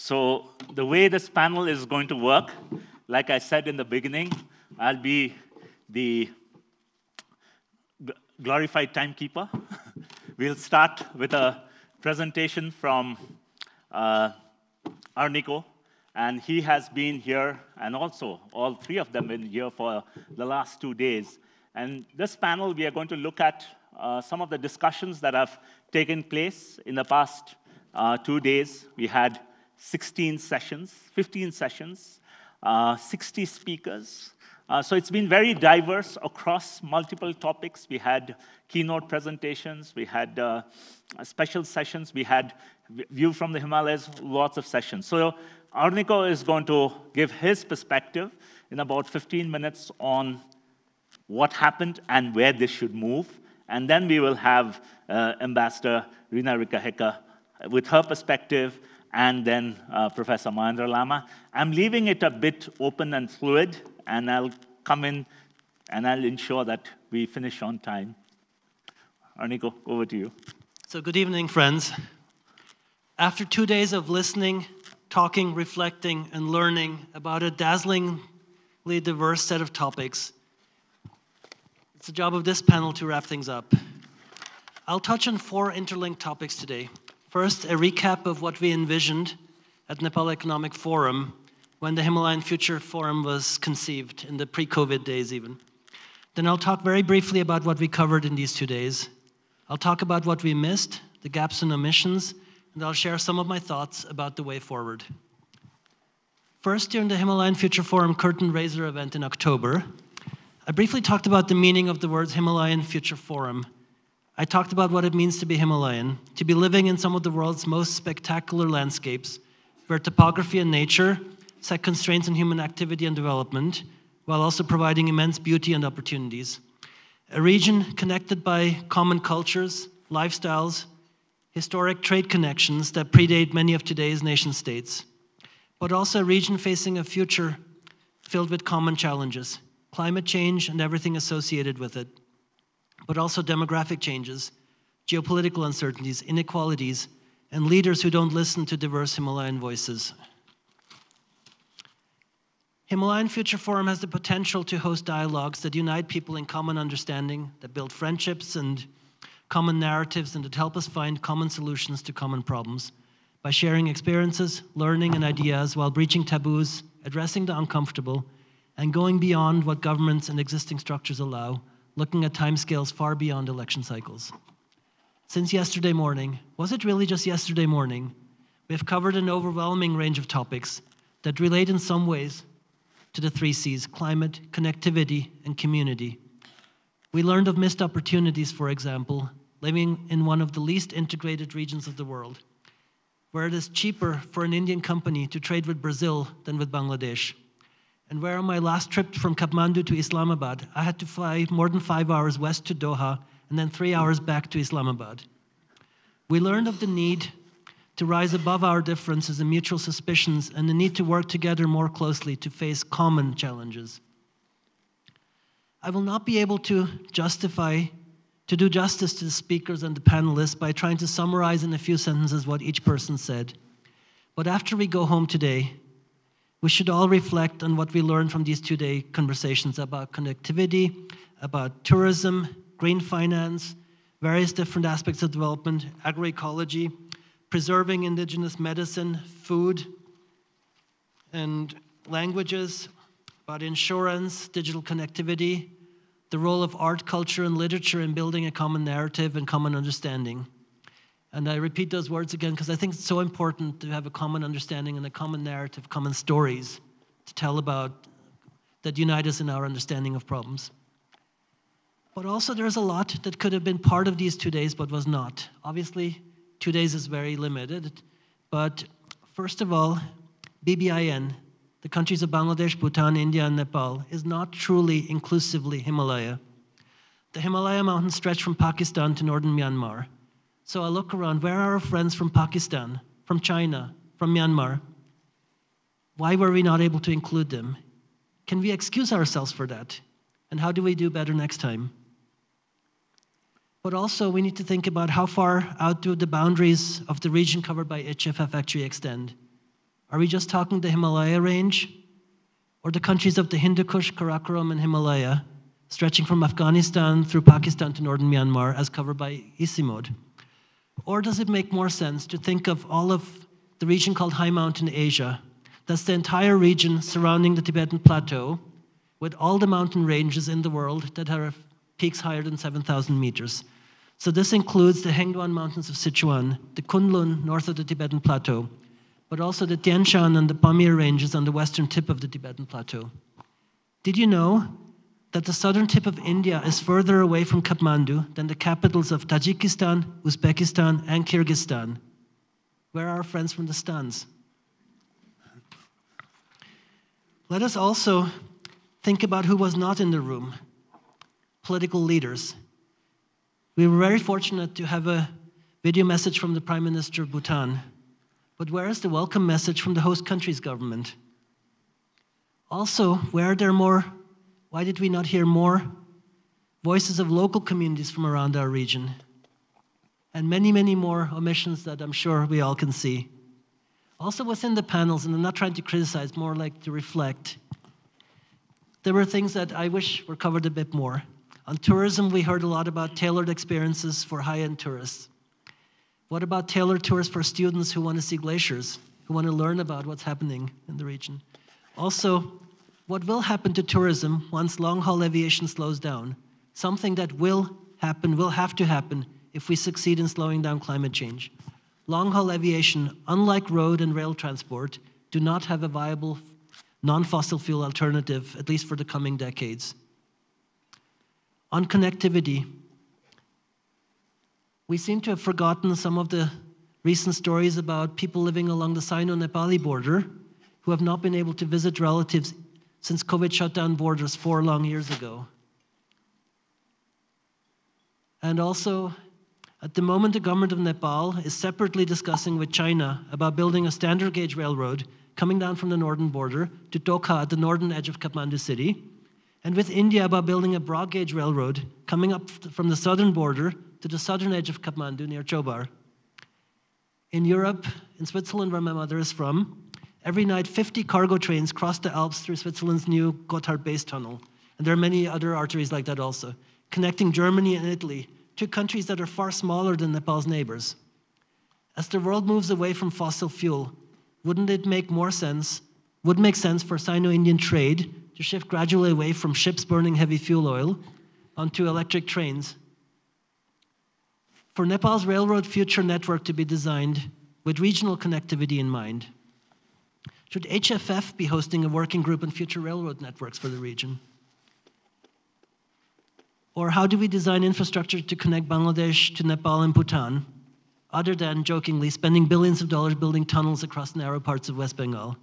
So the way this panel is going to work, like I said in the beginning, I'll be the glorified timekeeper. We'll start with a presentation from Arniko, and he has been here, and also all three of them been here for the last 2 days. And this panel, we are going to look at some of the discussions that have taken place in the past 2 days. We had 15 sessions, 60 speakers. So it's been very diverse across multiple topics. We had keynote presentations, we had special sessions, we had view from the Himalayas, lots of sessions. So Arniko is going to give his perspective in about 15 minutes on what happened and where this should move. And then we will have Ambassador Rina Rikaheka with her perspective, and then Professor Mahendra Lama. I'm leaving it a bit open and fluid, and I'll come in and I'll ensure that we finish on time. Arniko, over to you. So good evening, friends. After 2 days of listening, talking, reflecting, and learning about a dazzlingly diverse set of topics, it's the job of this panel to wrap things up. I'll touch on 4 interlinked topics today. First, a recap of what we envisioned at Nepal Economic Forum when the Himalayan Future Forum was conceived, in the pre-COVID days even. Then I'll talk very briefly about what we covered in these 2 days. I'll talk about what we missed, the gaps and omissions, and I'll share some of my thoughts about the way forward. First, during the Himalayan Future Forum curtain raiser event in October, I briefly talked about the meaning of the words Himalayan Future Forum. I talked about what it means to be Himalayan, to be living in some of the world's most spectacular landscapes, where topography and nature set constraints on human activity and development, while also providing immense beauty and opportunities. A region connected by common cultures, lifestyles, historic trade connections that predate many of today's nation states, but also a region facing a future filled with common challenges, climate change and everything associated with it, but also demographic changes, geopolitical uncertainties, inequalities, and leaders who don't listen to diverse Himalayan voices. Himalayan Future Forum has the potential to host dialogues that unite people in common understanding, that build friendships and common narratives, and that help us find common solutions to common problems by sharing experiences, learning, and ideas while breaching taboos, addressing the uncomfortable, and going beyond what governments and existing structures allow, looking at timescales far beyond election cycles. Since yesterday morning, was it really just yesterday morning, we've covered an overwhelming range of topics that relate in some ways to the 3 C's: climate, connectivity, and community. We learned of missed opportunities, for example, living in one of the least integrated regions of the world, where it is cheaper for an Indian company to trade with Brazil than with Bangladesh, and where on my last trip from Kathmandu to Islamabad, I had to fly more than 5 hours west to Doha and then 3 hours back to Islamabad. We learned of the need to rise above our differences and mutual suspicions, and the need to work together more closely to face common challenges. I will not be able to do justice to the speakers and the panelists by trying to summarize in a few sentences what each person said. But after we go home today, we should all reflect on what we learned from these 2-day conversations about connectivity, about tourism, green finance, various different aspects of development, agroecology, preserving indigenous medicine, food, and languages, about insurance, digital connectivity, the role of art, culture, and literature in building a common narrative and common understanding. And I repeat those words again because I think it's so important to have a common understanding and a common narrative, common stories to tell about that unite us in our understanding of problems. But also there's a lot that could have been part of these 2 days but was not. Obviously, 2 days is very limited, but first of all, BBIN, the countries of Bangladesh, Bhutan, India, and Nepal, is not truly inclusively Himalaya. The Himalaya mountains stretch from Pakistan to northern Myanmar. So I look around, where are our friends from Pakistan, from China, from Myanmar? Why were we not able to include them? Can we excuse ourselves for that? And how do we do better next time? But also, we need to think about how far out do the boundaries of the region covered by HFF actually extend. Are we just talking the Himalaya range? Or the countries of the Hindu Kush, Karakoram, and Himalaya, stretching from Afghanistan through Pakistan to northern Myanmar, as covered by ICIMOD? Or does it make more sense to think of all of the region called High Mountain Asia? That's the entire region surrounding the Tibetan Plateau, with all the mountain ranges in the world that have peaks higher than 7,000 meters. So this includes the Hengduan Mountains of Sichuan, the Kunlun north of the Tibetan Plateau, but also the Tian Shan and the Pamir ranges on the western tip of the Tibetan Plateau. Did you know that the southern tip of India is further away from Kathmandu than the capitals of Tajikistan, Uzbekistan, and Kyrgyzstan? Where are our friends from the Stans? Let us also think about who was not in the room. Political leaders. We were very fortunate to have a video message from the Prime Minister of Bhutan. But where is the welcome message from the host country's government? Also, why did we not hear more voices of local communities from around our region? And many, many more omissions that I'm sure we all can see. Also within the panels, and I'm not trying to criticize, more like to reflect, there were things that I wish were covered a bit more. On tourism, we heard a lot about tailored experiences for high-end tourists. What about tailored tours for students who want to see glaciers, who want to learn about what's happening in the region? Also, what will happen to tourism once long-haul aviation slows down? Something that will have to happen if we succeed in slowing down climate change. Long-haul aviation, unlike road and rail transport, do not have a viable non-fossil fuel alternative, at least for the coming decades. On connectivity, we seem to have forgotten some of the recent stories about people living along the Sino-Nepali border who have not been able to visit relatives since COVID shut down borders 4 long years ago. And also, at the moment, the government of Nepal is separately discussing with China about building a standard gauge railroad coming down from the northern border to Dokha at the northern edge of Kathmandu city, and with India about building a broad gauge railroad coming up from the southern border to the southern edge of Kathmandu near Chobar. In Europe, in Switzerland, where my mother is from, every night 50 cargo trains cross the Alps through Switzerland's new Gotthard base tunnel. And there are many other arteries like that also, connecting Germany and Italy, two countries that are far smaller than Nepal's neighbors. As the world moves away from fossil fuel, wouldn't it make sense for Sino-Indian trade to shift gradually away from ships burning heavy fuel oil onto electric trains? For Nepal's railroad future network to be designed with regional connectivity in mind, should HFF be hosting a working group on future railroad networks for the region? Or how do we design infrastructure to connect Bangladesh to Nepal and Bhutan, other than, jokingly, spending billions of dollars building tunnels across narrow parts of West Bengal?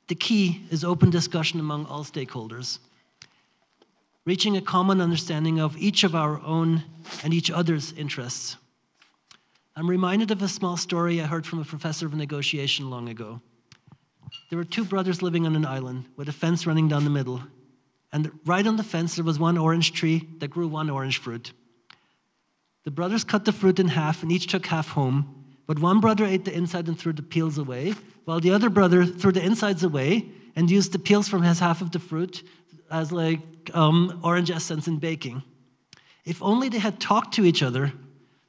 The key is open discussion among all stakeholders, reaching a common understanding of each of our own and each other's interests. I'm reminded of a small story I heard from a professor of negotiation long ago. There were 2 brothers living on an island with a fence running down the middle. And right on the fence, there was one orange tree that grew 1 orange fruit. The brothers cut the fruit in half and each took half home, but one brother ate the inside and threw the peels away, while the other brother threw the insides away and used the peels from his half of the fruit as like orange essence in baking. If only they had talked to each other,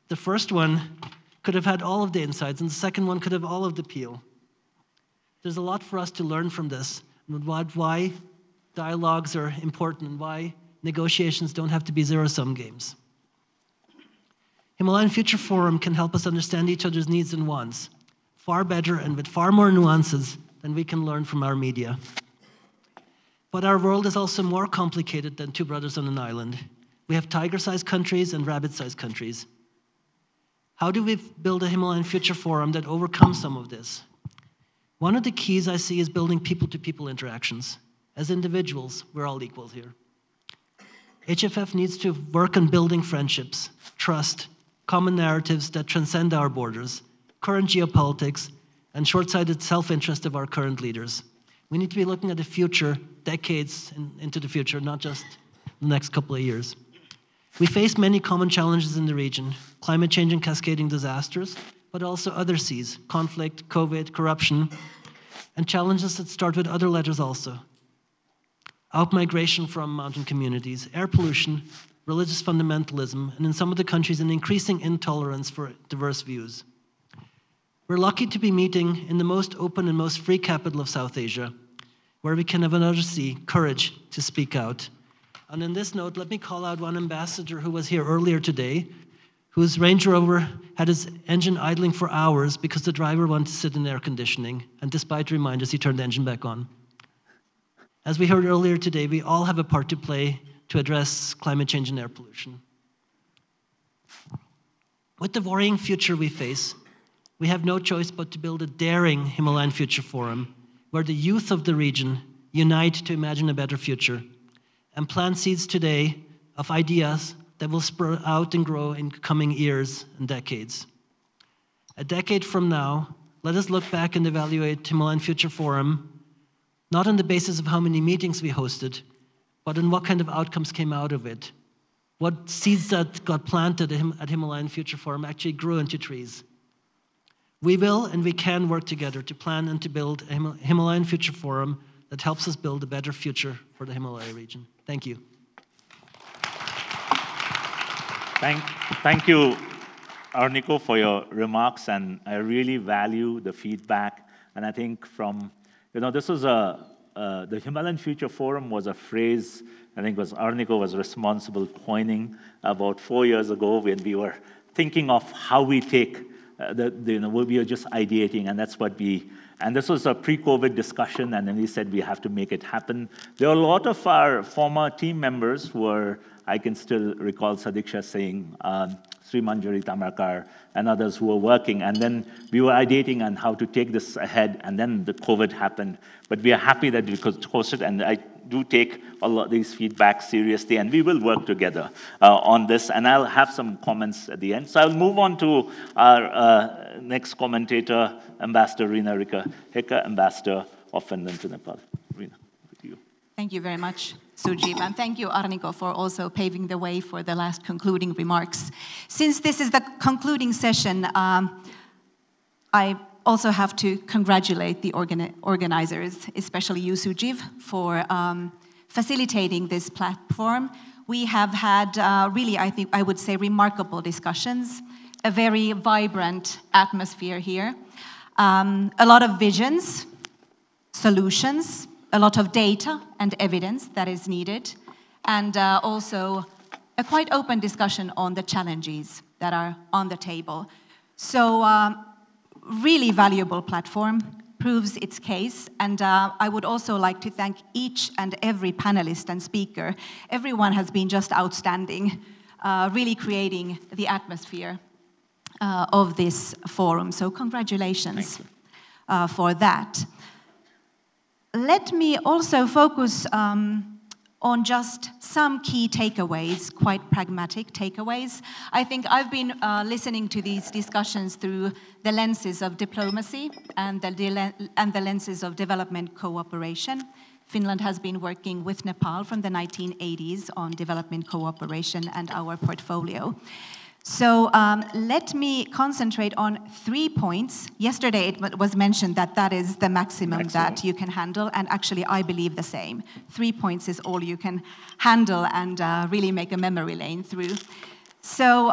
the first one could have had all of the insides and the second one could have all of the peel. There's a lot for us to learn from this, and why dialogues are important and why negotiations don't have to be zero-sum games. Himalayan Future Forum can help us understand each other's needs and wants far better and with far more nuances than we can learn from our media. But our world is also more complicated than 2 brothers on an island. We have tiger-sized countries and rabbit-sized countries. How do we build a Himalayan Future Forum that overcomes some of this? One of the keys I see is building people-to-people interactions. As individuals, we're all equal here. HFF needs to work on building friendships, trust, common narratives that transcend our borders, current geopolitics, and short-sighted self-interest of our current leaders. We need to be looking at the future, decades into the future, not just the next couple of years. We face many common challenges in the region, climate change and cascading disasters, but also other seas, conflict, COVID, corruption. and challenges that start with other letters also. Outmigration from mountain communities, air pollution, religious fundamentalism, and in some of the countries, an increasing intolerance for diverse views. We're lucky to be meeting in the most open and most free capital of South Asia, where we can have another see courage to speak out. And on this note, let me call out one ambassador who was here earlier today, whose Range Rover had his engine idling for hours because the driver wanted to sit in air conditioning, and despite reminders, he turned the engine back on. As we heard earlier today, we all have a part to play to address climate change and air pollution. With the worrying future we face, we have no choice but to build a daring Himalayan Future Forum, where the youth of the region unite to imagine a better future and plant seeds today of ideas that will sprout out and grow in coming years and decades. A decade from now, let us look back and evaluate Himalayan Future Forum, not on the basis of how many meetings we hosted, but on what kind of outcomes came out of it. What seeds that got planted at Himalayan Future Forum actually grew into trees. We will and we can work together to plan and to build a Himalayan Future Forum that helps us build a better future for the Himalaya region. Thank you. Thank you, Arniko, for your remarks, and I really value the feedback. And I think this was the Himalayan Future Forum was a phrase I think Arniko was responsible coining about 4 years ago when we were thinking of how we take we were just ideating, and that's what and this was a pre-COVID discussion, and then we said we have to make it happen. There are a lot of our former team members who were, I can still recall Sadiksha saying, Sri Manjari Tamarkar, and others who were working, and then we were ideating on how to take this ahead, and then the COVID happened. But we are happy that we could host it, and I do take a lot of these feedback seriously, and we will work together on this, and I'll have some comments at the end. So I'll move on to our next commentator, Ambassador Rina Heka, Ambassador of Finland to Nepal. Rina, with you. Thank you very much, Sujeeb, and thank you, Arniko, for also paving the way for the last concluding remarks. Since this is the concluding session, I also have to congratulate the organizers, especially you, Sujeeb, for facilitating this platform. We have had really, I would say, remarkable discussions, a very vibrant atmosphere here, a lot of visions, solutions, a lot of data and evidence that is needed, and also a quite open discussion on the challenges that are on the table. So really valuable platform, proves its case, and I would also like to thank each and every panelist and speaker. Everyone has been just outstanding, really creating the atmosphere of this forum. So congratulations for that. Let me also focus on just some key takeaways, quite pragmatic takeaways. I think I've been listening to these discussions through the lenses of diplomacy and the lenses of development cooperation. Finland has been working with Nepal from the 1980s on development cooperation and our portfolio. So let me concentrate on 3 points. Yesterday it was mentioned that that is the maximum that you can handle, and actually I believe the same. 3 points is all you can handle and really make a memory lane through. So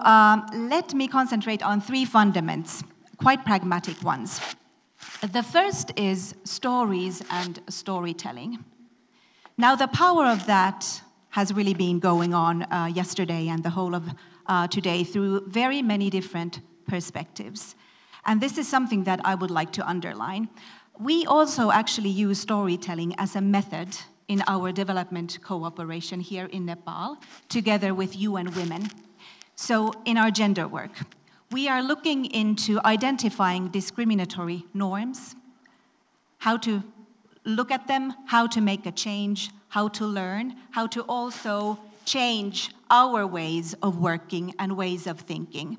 let me concentrate on 3 fundamentals, quite pragmatic ones. The first is stories and storytelling. Now the power of that has really been going on yesterday and the whole of today through very many different perspectives. And this is something that I would like to underline. We also actually use storytelling as a method in our development cooperation here in Nepal, together with UN Women. So in our gender work, we are looking into identifying discriminatory norms, how to look at them, how to make a change, how to learn, how to also change our ways of working and ways of thinking.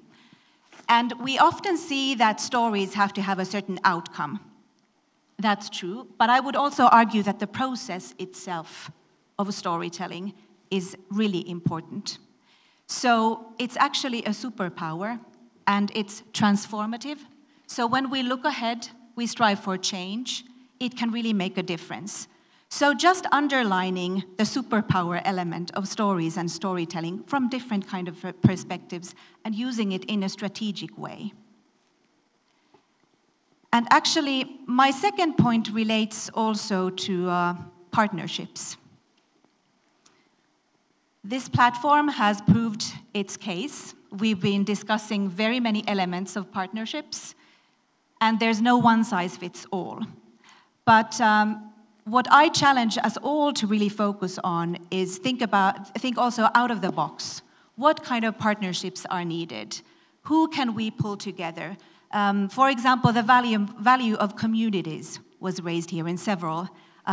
And we often see that stories have to have a certain outcome. That's true, but I would also argue that the process itself of storytelling is really important. So it's actually a superpower, and it's transformative. So when we look ahead, we strive for change it can really make a difference. So just underlining the superpower element of stories and storytelling from different kind of perspectives and using it in a strategic way. And actually, my second point relates also to partnerships. This platform has proved its case. We've been discussing very many elements of partnerships, and there's no one size fits all. But what I challenge us all to really focus on is think also out of the box. What kind of partnerships are needed? Who can we pull together? For example, the value of communities was raised here in several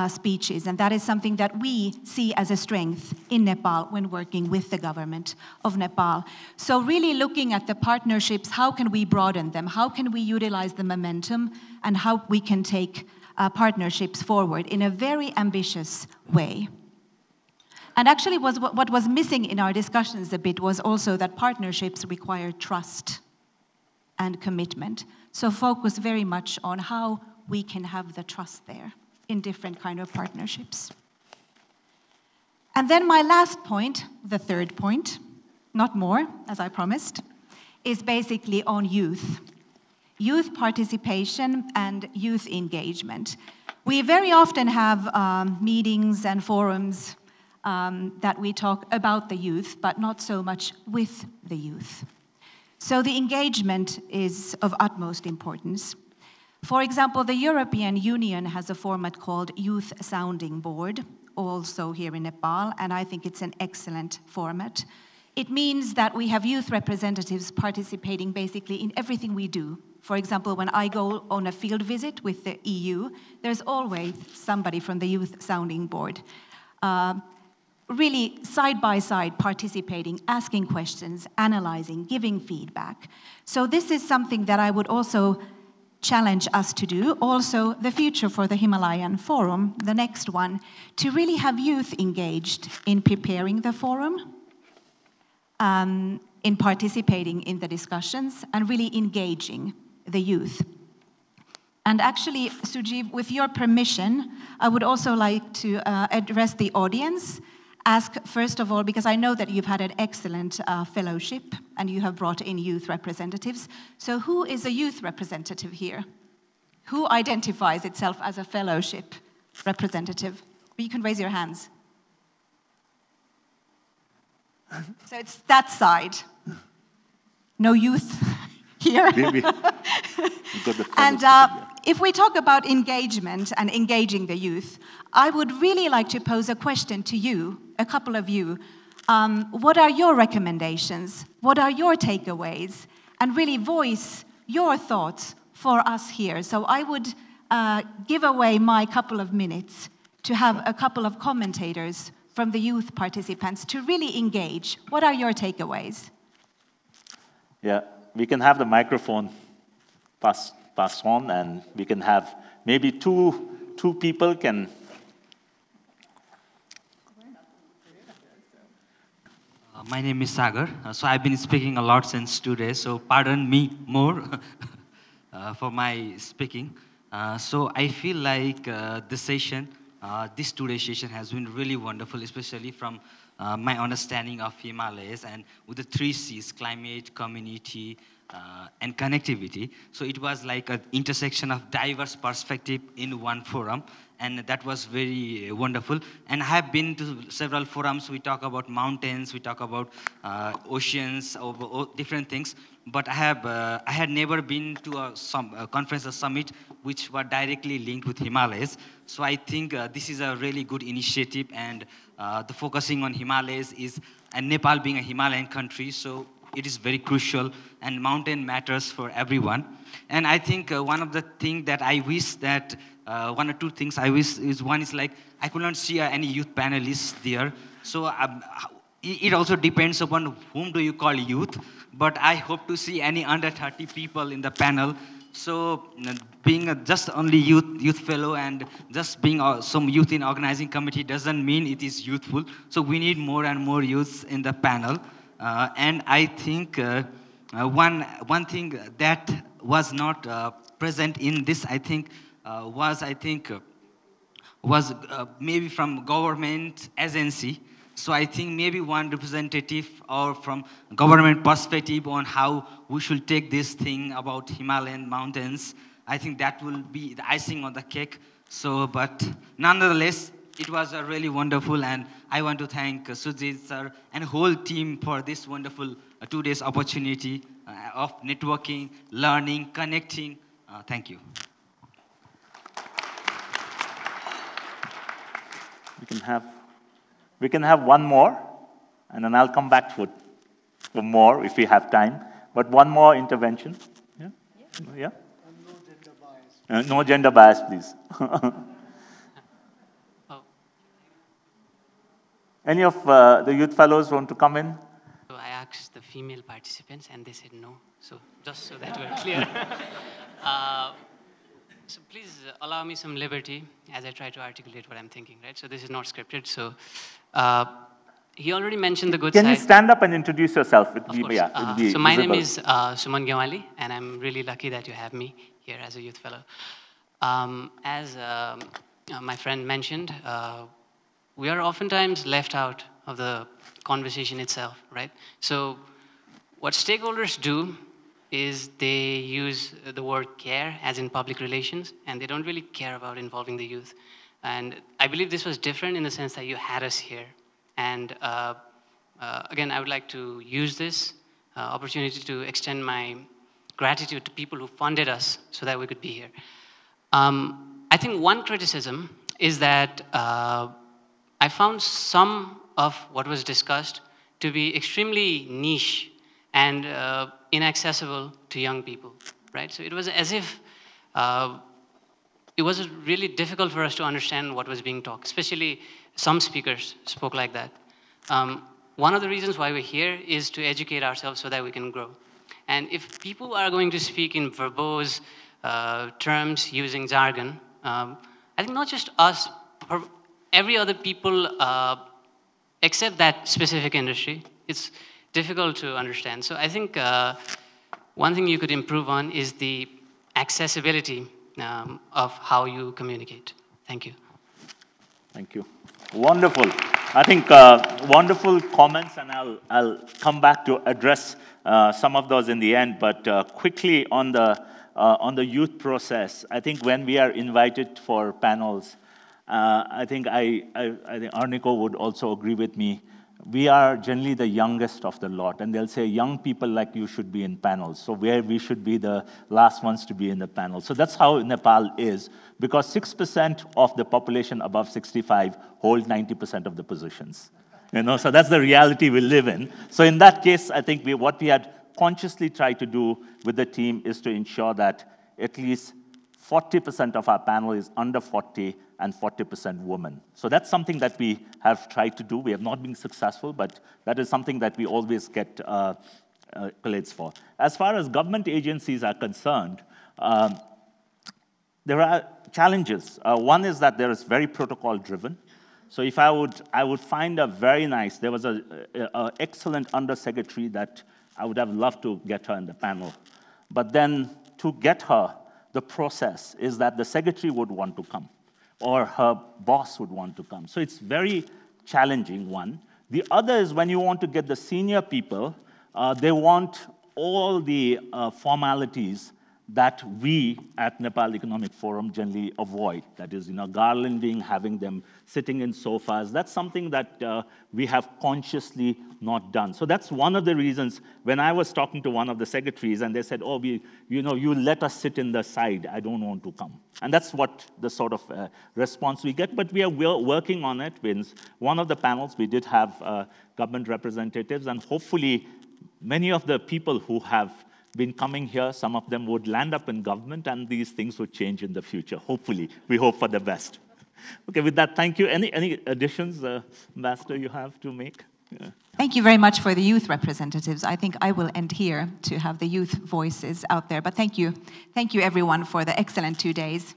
speeches, and that is something that we see as a strength in Nepal when working with the government of Nepal. So really looking at the partnerships, how can we broaden them? How can we utilize the momentum, and how we can take partnerships forward in a very ambitious way? And actually what was missing in our discussions a bit was also that partnerships require trust and commitment. So focus very much on how we can have the trust there in different kind of partnerships. And then my last point, the third point, not more, as I promised, is basically on youth. Youth participation and youth engagement. We very often have meetings and forums that we talk about the youth, but not so much with the youth. So the engagement is of utmost importance. For example, the European Union has a format called Youth Sounding Board, also here in Nepal, and I think it's an excellent format. It means that we have youth representatives participating basically in everything we do. For example, when I go on a field visit with the EU, there's always somebody from the Youth Sounding Board. Really side by side participating, asking questions, analyzing, giving feedback. So this is something that I would also challenge us to do. Also, the future for the Himalayan Forum, the next one, to really have youth engaged in preparing the forum, in participating in the discussions, and really engaging the youth. And actually, Sujeev, with your permission, I would also like to address the audience. Ask, first of all, because I know that you've had an excellent fellowship and you have brought in youth representatives. So who is a youth representative here? Who identifies itself as a fellowship representative? You can raise your hands. So it's that side. No youth here. And if we talk about engagement and engaging the youth, I would really like to pose a question to you, a couple of you. What are your recommendations? What are your takeaways? And really voice your thoughts for us here. So I would give away my couple of minutes to have a couple of commentators from the youth participants to really engage. What are your takeaways? Yeah, we can have the microphone pass on, and we can have maybe two people can. My name is Sagar. So I've been speaking a lot since today, so pardon me more for my speaking. So I feel like this session, this today's session has been really wonderful, especially from my understanding of Himalayas and with the 3 C's, climate, community, and connectivity. So it was like an intersection of diverse perspective in one forum, and that was very wonderful. And I have been to several forums. We talk about mountains, we talk about oceans, different things. But I had never been to a conference or summit which were directly linked with Himalayas. So I think this is a really good initiative, and the focusing on Himalayas is, and Nepal being a Himalayan country, so it is very crucial, and mountain matters for everyone. And I think one of the things that I wish that, one or two things I wish is, one is like, I could not see any youth panelists there. So it also depends upon whom do you call youth, but I hope to see any under 30 people in the panel. So being just only youth fellow and just being some youth in organizing committee doesn't mean it is youthful. So we need more and more youths in the panel. And I think one thing that was not present in this, I think was, I think, was maybe from government agency. So I think maybe one representative or from government perspective on how we should take this thing about Himalayan mountains, I think that will be the icing on the cake. So, but nonetheless, it was a really wonderful, and I want to thank Sujit sir and whole team for this wonderful 2 days opportunity of networking, learning, connecting. Thank you. We can have one more, and then I'll come back for more if we have time. But one more intervention. Yeah? Yeah? And no gender bias. No gender bias, please. Any of the youth fellows want to come in? So I asked the female participants, and they said no. So just so that we're clear. So please allow me some liberty as I try to articulate what I'm thinking, right? So this is not scripted. So he already mentioned the good side. Can you stand up and introduce yourself? Of course. So my name is Suman Gyawali, and I'm really lucky that you have me here as a youth fellow. As my friend mentioned, we are oftentimes left out of the conversation itself, right? So what stakeholders do is they use the word care as in public relations, and they don't really care about involving the youth. And I believe this was different in the sense that you had us here. And again, I would like to use this opportunity to extend my gratitude to people who funded us so that we could be here. I think one criticism is that I found some of what was discussed to be extremely niche and inaccessible to young people, right? So it was as if it was really difficult for us to understand what was being talked, especially some speakers spoke like that. One of the reasons why we're here is to educate ourselves so that we can grow. And if people are going to speak in verbose terms using jargon, I think not just us, every other people except that specific industry, it's difficult to understand. So I think one thing you could improve on is the accessibility of how you communicate. Thank you. Thank you. Wonderful. I think wonderful comments, and I'll come back to address some of those in the end. But quickly on the youth process, I think when we are invited for panels, I think Arniko would also agree with me. We are generally the youngest of the lot, and they'll say young people like you should be in panels. So we should be the last ones to be in the panel. So that's how Nepal is, because 6% of the population above 65 hold 90% of the positions. So that's the reality we live in. So in that case, I think what we had consciously tried to do with the team is to ensure that at least 40% of our panel is under 40 and 40% women. So that's something that we have tried to do. We have not been successful, but that is something that we always get accolades for. As far as government agencies are concerned, there are challenges. One is that there is very protocol-driven. So if I would find a very nice, there was an excellent undersecretary that I would have loved to get her in the panel. But then to get her, the process is that the secretary would want to come, or her boss would want to come. So it's very challenging, one. The other is when you want to get the senior people, they want all the formalities that we at Nepal Economic Forum generally avoid. That is, garlanding, having them sitting in sofas. That's something that we have consciously not done. So that's one of the reasons when I was talking to one of the secretaries and they said, oh, you let us sit in the side. I don't want to come. And that's what the sort of response we get. But we are working on it. One of the panels, we did have government representatives, and hopefully many of the people who have been coming here, some of them would land up in government, and these things would change in the future. Hopefully, we hope for the best. Okay, with that, thank you. Any additions, Ambassador, you have to make? Yeah. Thank you very much for the youth representatives. I think I will end here to have the youth voices out there. But thank you. Thank you, everyone, for the excellent 2 days.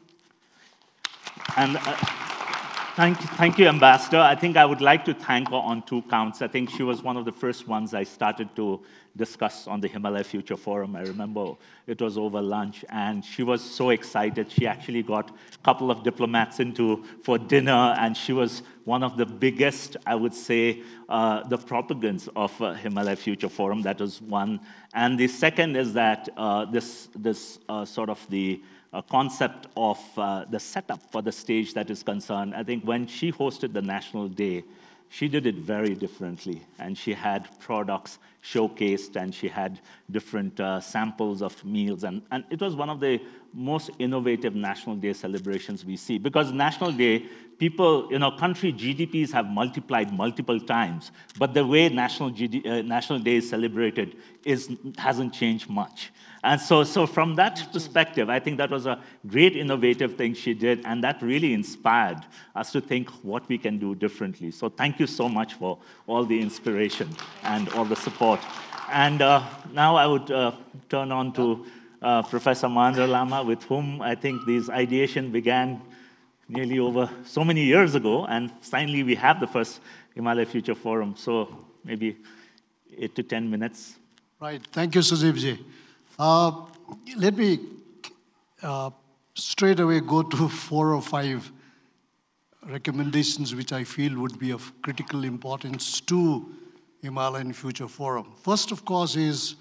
And Thank you, Ambassador. I think I would like to thank her on 2 counts. I think she was one of the first ones I started to discuss on the Himalayan Future Forum. I remember it was over lunch, and she was so excited. She actually got a couple of diplomats for dinner, and she was one of the biggest, I would say, the propagants of Himalayan Future Forum. That was one. And the second is that this sort of the concept of the setup for the stage that is concerned. I think when she hosted the National Day, she did it very differently, and she had products showcased, and she had different samples of meals, and it was one of the most innovative National Day celebrations we see, because National Day, people, country GDPs have multiplied multiple times, but the way National Day is celebrated hasn't changed much. And so from that perspective, I think that was a great innovative thing she did, and that really inspired us to think what we can do differently. So thank you so much for all the inspiration and all the support. And now I would turn on to Professor Mahendra Lama, with whom I think this ideation began nearly over so many years ago, and finally we have the first Himalayan Future Forum. So maybe 8 to 10 minutes. Right, thank you, Sujibji. Let me straight away go to 4 or 5 recommendations which I feel would be of critical importance to Himalayan Future Forum. First, of course, is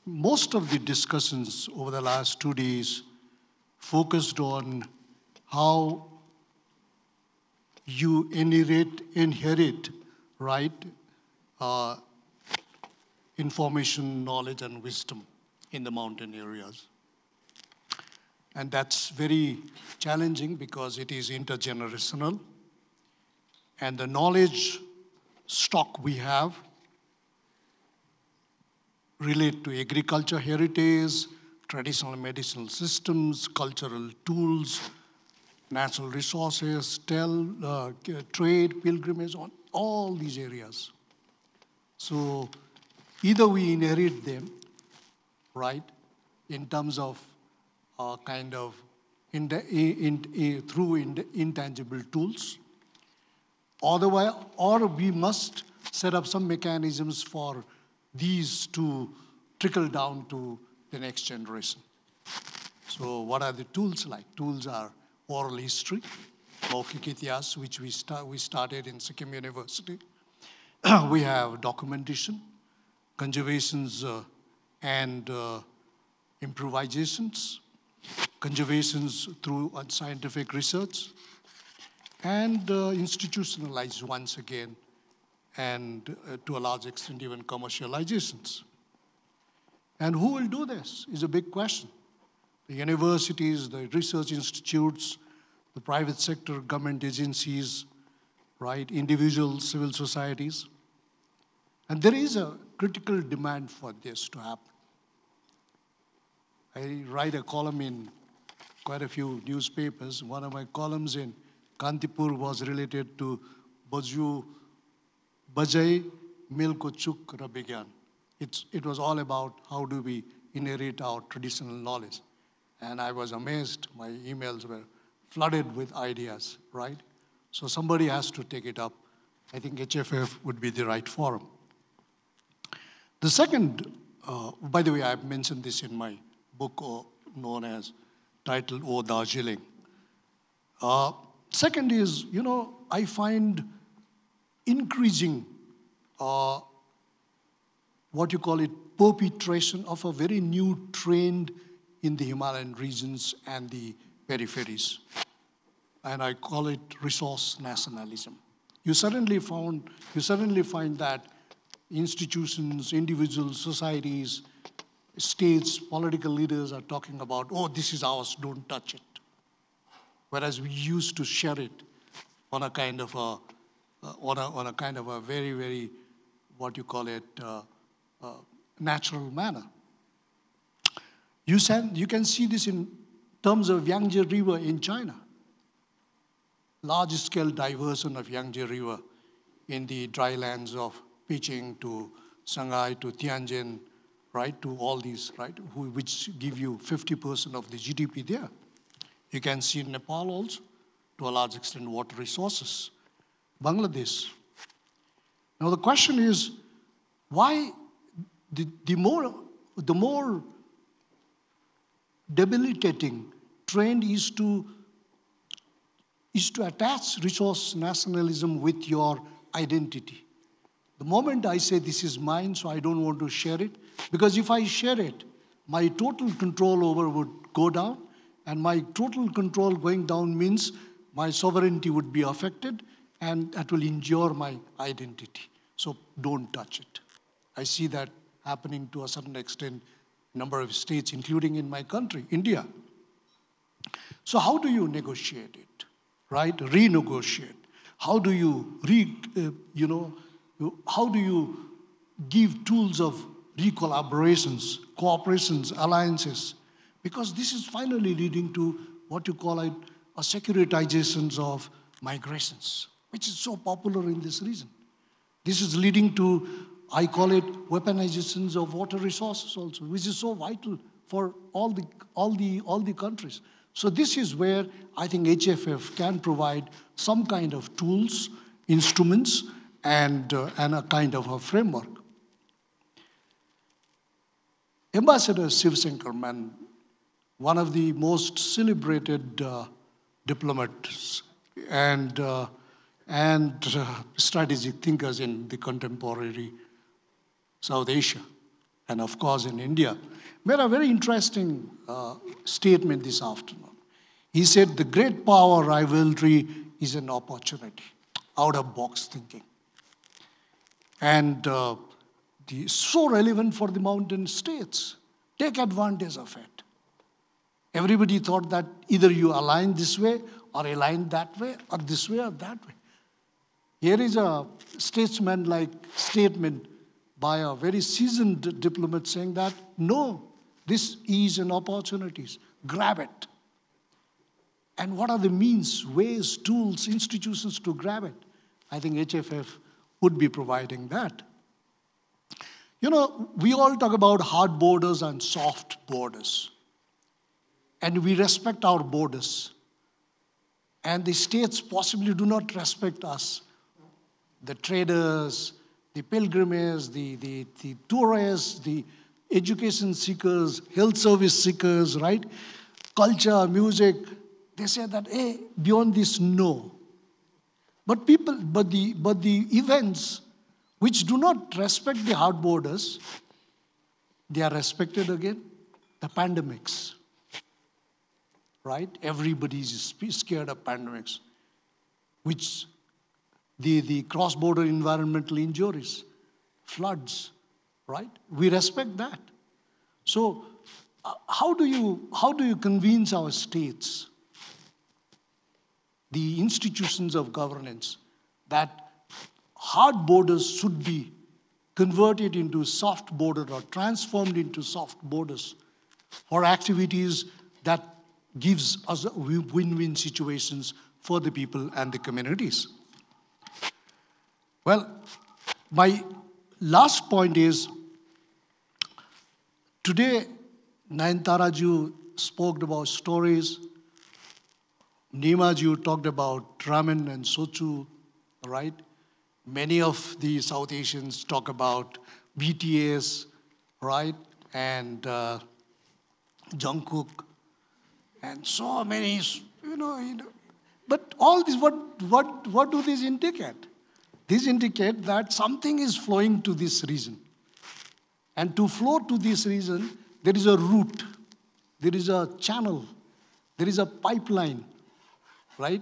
most of the discussions over the last 2 days focused on how you inherit, right, information, knowledge, and wisdom in the mountain areas. And that's very challenging because it is intergenerational. And the knowledge stock we have relate to agriculture heritage, traditional medicinal systems, cultural tools, natural resources, trade, pilgrimage, on all these areas. So either we inherit them, right, in terms of kind of through intangible tools, or we must set up some mechanisms for these to trickle down to the next generation. So what are the tools like? Tools are oral history, Maukik Ityas, which we started in Sikkim University. We have documentation, conservations and improvisations, conservations through scientific research, and institutionalized once again, and to a large extent even commercializations. And who will do this is a big question. The universities, the research institutes, the private sector, government agencies, right, individuals, civil societies. And there is a critical demand for this to happen. I write a column in quite a few newspapers. One of my columns in Kantipur was related to Bajai Milko Chuk Rabigyan. It was all about how do we inherit our traditional knowledge. And I was amazed. My emails were flooded with ideas, right? So somebody has to take it up. I think HFF would be the right forum. The second, by the way, I've mentioned this in my book known as titled O Darjeeling. Second is, I find increasing what you call it, perpetration of a very new trend in the Himalayan regions and the peripheries. And I call it resource nationalism. You suddenly find that institutions, individuals, societies, states, political leaders are talking about, oh, this is ours, don't touch it. Whereas we used to share it on a kind of a very, very, what you call it, natural manner. You can see this in terms of Yangtze River in China. Large-scale diversion of Yangtze River in the dry lands of Beijing to Shanghai to Tianjin, right, to all these, right, which give you 50% of the GDP there. You can see in Nepal also, to a large extent, water resources. Bangladesh. Now the question is, why the more debilitating trend is to attach resource nationalism with your identity. The moment I say this is mine, so I don't want to share it, because if I share it, my total control over would go down, and my total control going down means my sovereignty would be affected, and that will injure my identity. So don't touch it. I see that happening to a certain extent in a number of states, including in my country, India. So how do you negotiate it, right? Renegotiate. How do you, how do you give tools of re-collaborations, cooperations, alliances? Because this is finally leading to what you call a securitizations of migrations, which is so popular in this region. This is leading to, I call it, weaponizations of water resources also, which is so vital for all the countries. So this is where I think HFF can provide some kind of tools, instruments, and a kind of a framework. Ambassador Shiv Shankar, one of the most celebrated diplomats and strategic thinkers in the contemporary South Asia, and of course in India, made a very interesting statement this afternoon. He said, the great power rivalry is an opportunity, out-of-box thinking. And so relevant for the mountain states. Take advantage of it. Everybody thought that either you align this way or align that way or this way or that way. Here is a statesman-like statement by a very seasoned diplomat saying that, no, this is an opportunity. Grab it. And what are the means, ways, tools, institutions to grab it? I think HFF would be providing that. You know, we all talk about hard borders and soft borders. And we respect our borders. And the states possibly do not respect us. The traders, the pilgrims, the tourists, the education seekers, health service seekers, right? Culture, music, they say that, hey, beyond this, no. But the events which do not respect the hard borders, they are respected again. The pandemics, right? Everybody is scared of pandemics, which the cross-border environmental injuries, floods, right? We respect that. So how do you convince our states, the institutions of governance, that hard borders should be converted into soft border or transformed into soft borders for activities that gives us win-win situations for the people and the communities? Well, my last point is, today Nayantara ji spoke about stories, Nima ji talked about ramen and sochu, right? Many of the South Asians talk about BTS, right? And Jungkook, and so many, you know. But all this, what do these indicate? These indicate that something is flowing to this region. And to flow to this region, there is a route, there is a channel, there is a pipeline, right?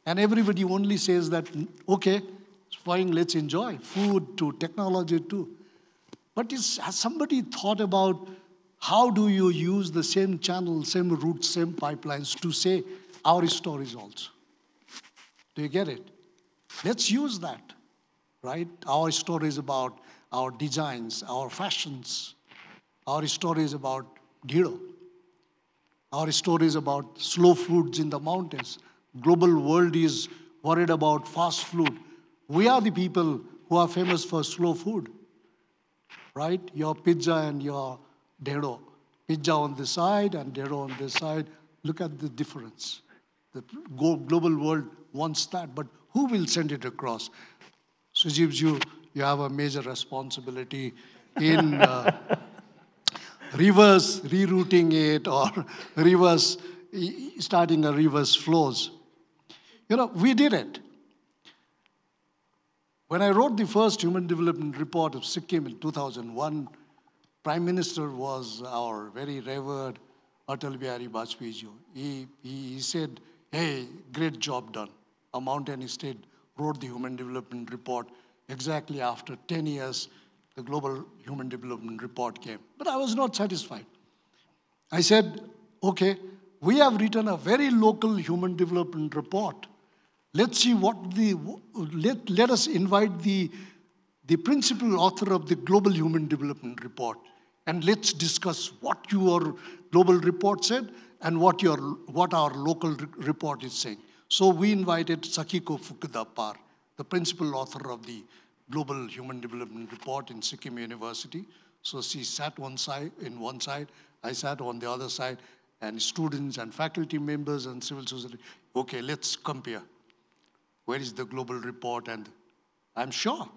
And everybody only says that, okay, it's fine, let's enjoy. Food too, technology too. But has somebody thought about how do you use the same channel, same routes, same pipelines to say our stories also? Do you get it? Let's use that, right? Our stories about our designs, our fashions, our stories about dhiro, our stories about slow foods in the mountains. Global world is worried about fast food. We are the people who are famous for slow food, right? Your pizza and your dhiro. Pizza on this side and dhiro on this side. Look at the difference. The global world wants that, but who will send it across? Sujib, you have a major responsibility in reverse rerouting it or starting a reverse flows. You know, we did it. When I wrote the first Human Development Report of Sikkim in 2001, Prime Minister was our very revered Atal Bihari Vajpayee. He said, hey, great job done. A mountain state wrote the Human Development Report exactly after 10 years, the Global Human Development Report came. But I was not satisfied. I said, okay, we have written a very local human development report. Let's see let us invite the principal author of the Global Human Development Report, and let's discuss what your global report said and what our local report is saying. So we invited Sakiko Fukudapar, the principal author of the Global Human Development Report in Sikkim University. So she sat on one side, I sat on the other side, and students and faculty members and civil society, okay, let's compare. Where is the global report? And I'm sure,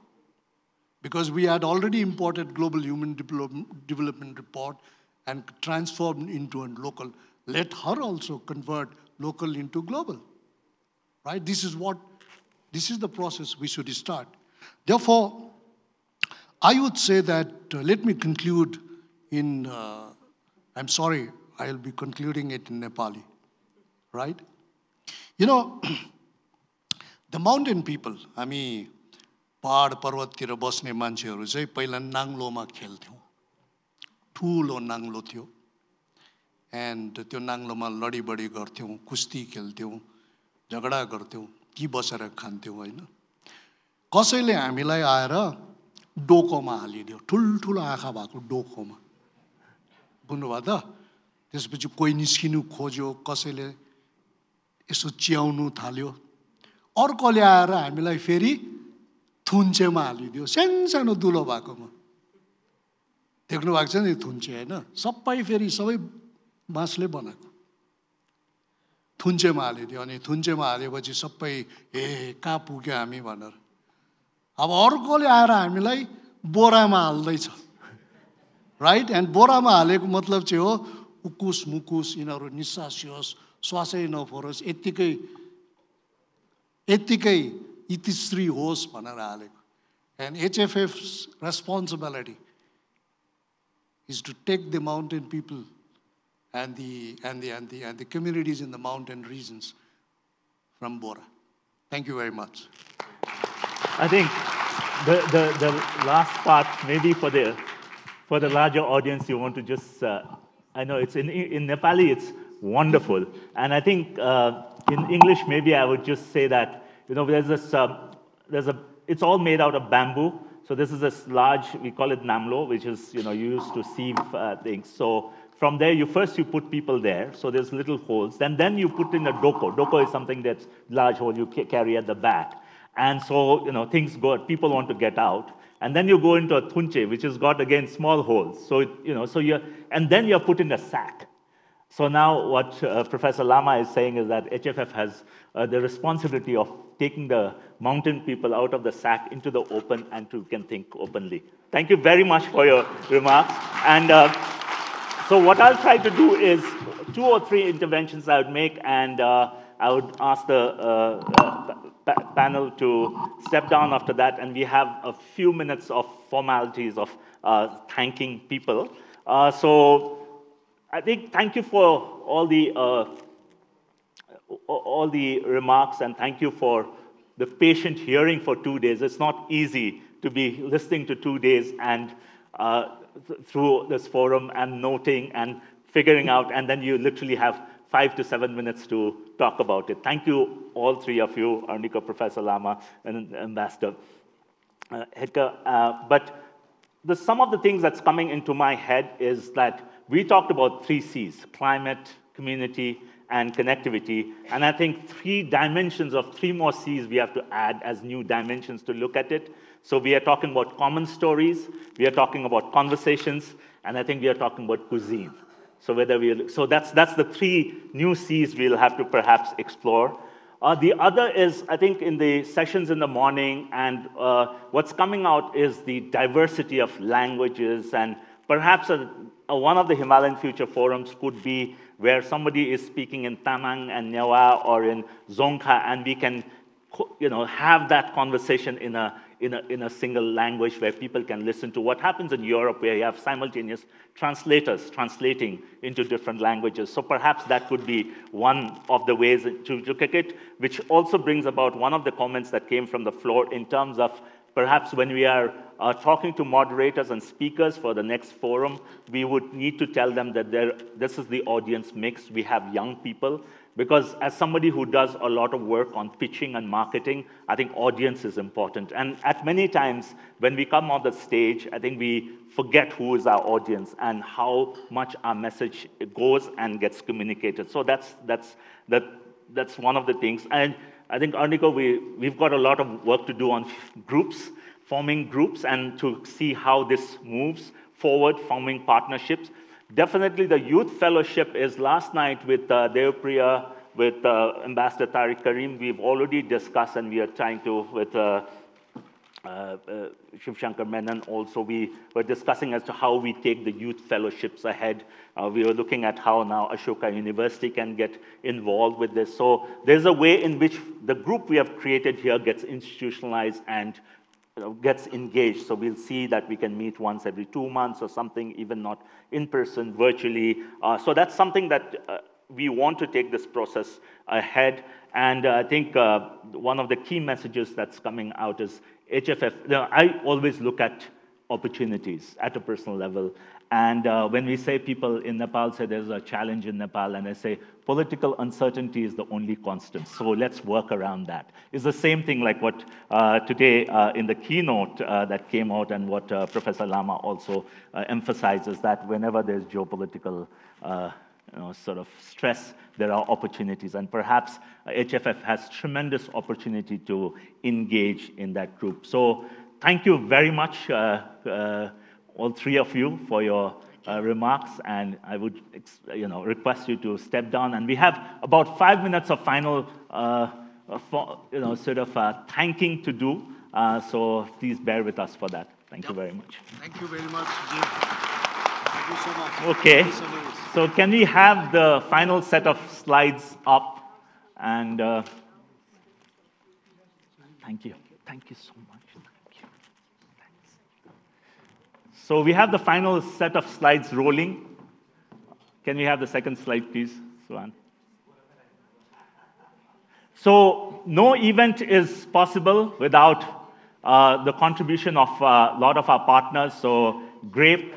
because we had already imported Global Human Development Report and transformed into a local. Let her also convert local into global, right? This is the process we should start. Therefore, I would say that, let me conclude in, I'm sorry, I'll be concluding it in Nepali, right? You know, the mountain people, हामी पहाड पर्वततिर बस्ने मान्छेहरू चाहिँ पहिला नाङ्लोमा खेल्थ्यौं ठूलो नाङ्लो थियो end त्यो नाङ्लोमा लडीबडी गर्थ्यौं कुस्ती खेल्थ्यौं झगडा गर्थ्यौं कि बसेर खान्थ्यौं हैन कसैले हामीलाई आएर डोकोमा हालिदियो ठुलठुलो आँखा भएको डोकोमा बुझ्नुभयो त त्यसपछि कोही निस्किनु खोज्यो कसैले यसो च्याउनु थाल्यो अर्कोले आएर हामीलाई फेरि थुन्चेमा हालिदियो सानो दुलो भएकोमा देख्नु भएको छ नि थुन्चे हैन सबै बाँसले बनाएको थुन्चेमा हालिदियो अनि थुन्चेमा हालेपछि सबै कहाँ पुग्यो हामी भनेर अब अर्कोले आएर हामीलाई बोरामा हाल्दैछ राइट एन्ड बोरामा हालेको मतलब चाहिँ हो उकुस मुकुस यिनीहरू निस्सासियोस् श्वासै नफोरोस् यत्तिकै इतिश्री होस् भनेर हालेको end HFF's responsibility is to take the mountain people and the communities in the mountain regions from Bora. Thank you very much. I think the last part, maybe for the larger audience, you want to just, I know it's in Nepali, it's wonderful. And I think in English, maybe I would just say that, you know, it's all made out of bamboo. So this is this large, we call it namlo, which is, you know, used to sieve things. So from there, you put people there. So there's little holes. Then you put in a doko. Doko is something that's large hole you carry at the back. And so, you know, things go, people want to get out. And then you go into a thunche, which has got, again, small holes. So, you know, and then you're put in a sack. So now what Professor Lama is saying is that HFF has the responsibility of taking the mountain people out of the sack into the open and can think openly. Thank you very much for your remarks. And so what I'll try to do is 2 or 3 interventions I would make, and I would ask the panel to step down after that, and we have a few minutes of formalities of thanking people. So I think thank you for all the remarks, and thank you for the patient hearing for 2 days. It's not easy to be listening to 2 days and through this forum and noting and figuring out, and then you literally have 5 to 7 minutes to talk about it. Thank you, all 3 of you, Arnika, Professor Lama, and Ambassador Hedka. But some of the things that's coming into my head is that we talked about 3 C's, climate, community, and connectivity. And I think 3 dimensions of 3 more C's we have to add as new dimensions to look at it. So we are talking about common stories, we are talking about conversations, and I think we are talking about cuisine. So that's the 3 new C's we'll have to perhaps explore. The other is, I think, in the sessions in the morning, and what's coming out is the diversity of languages, and perhaps one of the Himalayan Future Forums could be where somebody is speaking in Tamang and Nyawa or in Dzongkha, and we can, have that conversation in a single language where people can listen to what happens in Europe, where you have simultaneous translators translating into different languages. So perhaps that could be one of the ways to look at it, which also brings about one of the comments that came from the floor in terms of perhaps when we are talking to moderators and speakers for the next forum, we would need to tell them that this is the audience mix. We have young people. Because as somebody who does a lot of work on pitching and marketing, I think audience is important. And at many times, when we come on the stage, I think we forget who is our audience and how much our message goes and gets communicated. So that's one of the things. And I think, Arniko, we've got a lot of work to do on groups, forming groups, and to see how this moves forward, forming partnerships. Definitely the youth fellowship is last night with Deopriya, with Ambassador Tariq Karim. We've already discussed, and we are trying to, with Shiv Shankar Menon also, we were discussing as to how we take the youth fellowships ahead. We were looking at how now Ashoka University can get involved with this. So there's a way in which the group we have created here gets institutionalized and gets engaged. So we'll see that we can meet once every 2 months or something, even not in person, virtually. So that's something that we want to take this process ahead. And I think one of the key messages that's coming out is HFF. I always look at opportunities at a personal level. And when we say people in Nepal say there's a challenge in Nepal, and I say political uncertainty is the only constant, so let's work around that. It's the same thing like what today in the keynote that came out, and what Professor Lama also emphasizes, that whenever there's geopolitical sort of stress, there are opportunities. And perhaps HFF has tremendous opportunity to engage in that group. So thank you very much, all 3 of you, for your remarks, and I would request you to step down. And we have about 5 minutes of final thanking to do, so please bear with us for that. Thank you very much. Thank you very much, Jim. Thank you so much. Okay, so can we have the final set of slides up? And thank you so much. So we have the final set of slides rolling. Can we have the second slide, please, Suan? So no event is possible without the contribution of a lot of our partners. So GRAPE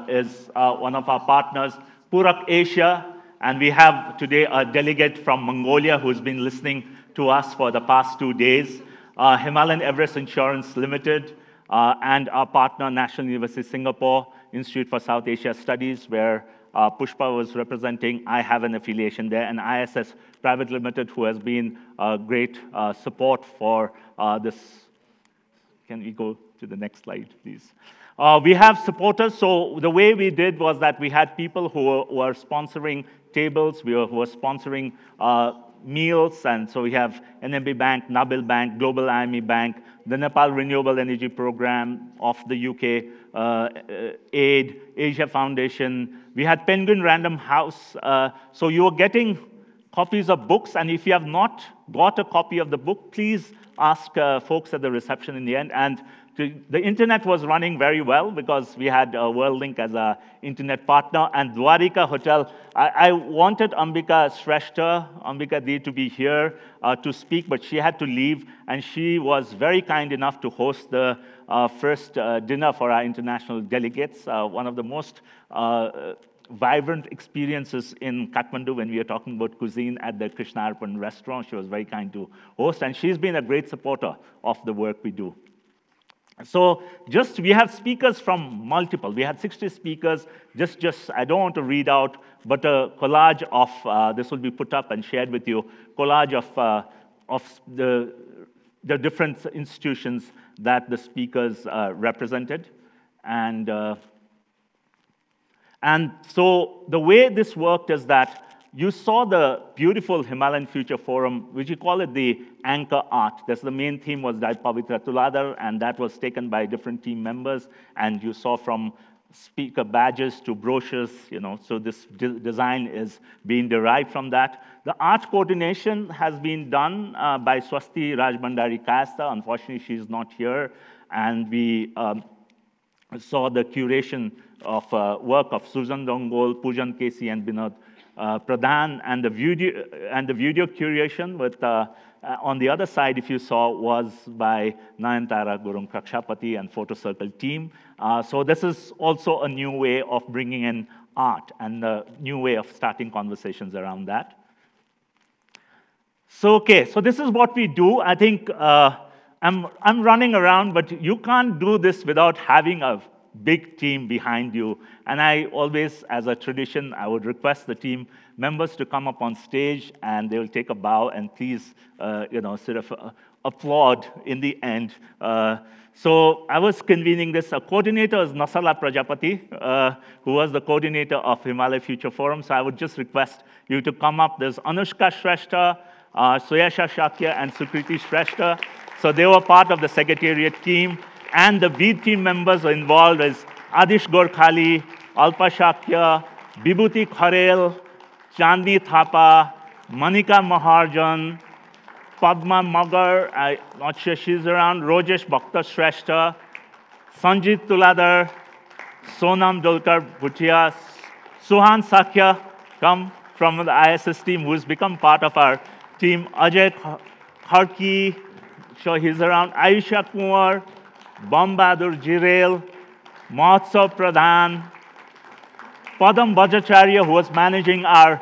is one of our partners, Purak Asia, and we have today a delegate from Mongolia who's been listening to us for the past 2 days, Himalayan Everest Insurance Limited, and our partner, National University Singapore Institute for South Asia Studies, where Pushpa was representing. I have an affiliation there, and ISS Private Limited, who has been great support for this. Can we go to the next slide, please? We have supporters. So the way we did was that we had people who were sponsoring tables, who were sponsoring meals, and so we have NMB Bank, Nabil Bank, Global IME Bank, the Nepal Renewable Energy Program of the UK, AID, Asia Foundation. We had Penguin Random House. So you are getting copies of books, and if you have not got a copy of the book, please ask folks at the reception in the end. And the internet was running very well because we had WorldLink as our internet partner, and Dwarika Hotel. I wanted Ambika Di to be here to speak, but she had to leave, and she was very kind enough to host the first dinner for our international delegates, one of the most vibrant experiences in Kathmandu when we are talking about cuisine at the Krishna Arpan restaurant. She was very kind to host, and she's been a great supporter of the work we do. So we have speakers from multiple. We had 60 speakers. I don't want to read out, but a collage of, this will be put up and shared with you, collage of the different institutions that the speakers represented. And And so the way this worked is that you saw the beautiful Himalayan Future Forum, which we call it the anchor art. That's the main theme was Dai Pavitra Tuladar, and that was taken by different team members. And you saw from speaker badges to brochures, so this design is being derived from that. The art coordination has been done by Swasti Rajbandari Kayastha. Unfortunately, she's not here. And we saw the curation of work of Susan Dongol, Pujan Kesi, and Binod Pradhan, and the video curation with, on the other side, if you saw, was by Nayantara Gurung Kakshapati and Photo Circle team. So this is also a new way of bringing in art and a new way of starting conversations around that. So, okay, so this is what we do. I think I'm running around, but you can't do this without having a big team behind you. And I always, as a tradition, I would request the team members to come up on stage, and they will take a bow and please, sort of applaud in the end. So I was convening this. A coordinator is Nasala Prajapati, who was the coordinator of Himalayan Future Forum. So I would just request you to come up. There's Anushka Shrestha, Soyasha Shakya, and Sukriti Shrestha. So they were part of the secretariat team. And the B team members involved is Adish Gorkhali, Alpa Shakya, Bibhuti Kharel, Chandni Thapa, Manika Maharjan, Padma Magar, I'm not sure she's around, Rojesh Bhakta Shrestha, Sanjit Tuladar, Sonam Dolkar Bhutia, Suhan Sakya, come from the ISS team, who's become part of our team, Ajay Kharki, sure he's around, Aisha Kumar, Bambadur Jirel, Mahotsav Pradhan, Padam Bajacharya, who was managing our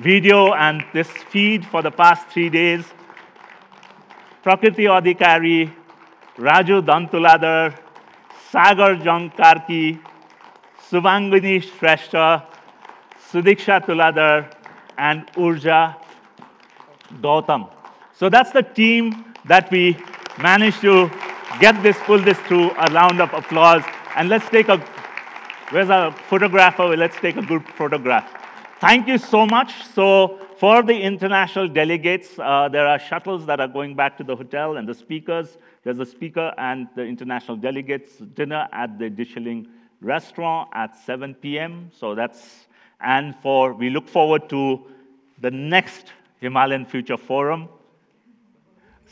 video and this feed for the past 3 days, Prakriti Adhikari, Raju Dantuladar, Sagar Jankarki, Subhangini Shrestha, Sudiksha Tuladar, and Urja Gautam. So that's the team that we managed to pull this through. A round of applause. And let's take where's our photographer? Let's take a group photograph. Thank you so much. So for the international delegates, there are shuttles that are going back to the hotel, and the speakers. There's a speaker and the international delegates dinner at the Dishiling restaurant at 7 p.m. So we look forward to the next Himalayan Future Forum.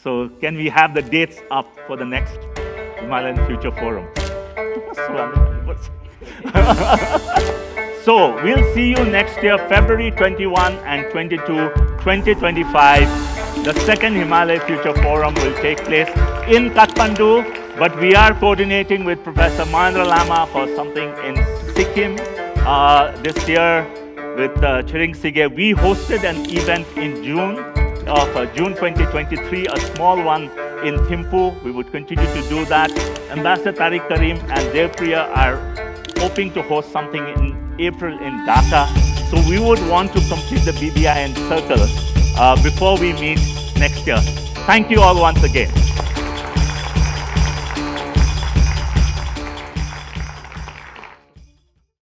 So can we have the dates up for the next Himalayan Future Forum? So we'll see you next year, February 21 and 22, 2025. The second Himalayan Future Forum will take place in Kathmandu, but we are coordinating with Professor Mahendra Lama for something in Sikkim this year with Chiring Sige. We hosted an event in June 2023, a small one in Thimphu. We would continue to do that. Ambassador Tariq Karim and Devpriya are hoping to host something in April in Dhaka. So we would want to complete the BBIN circle before we meet next year. Thank you all once again.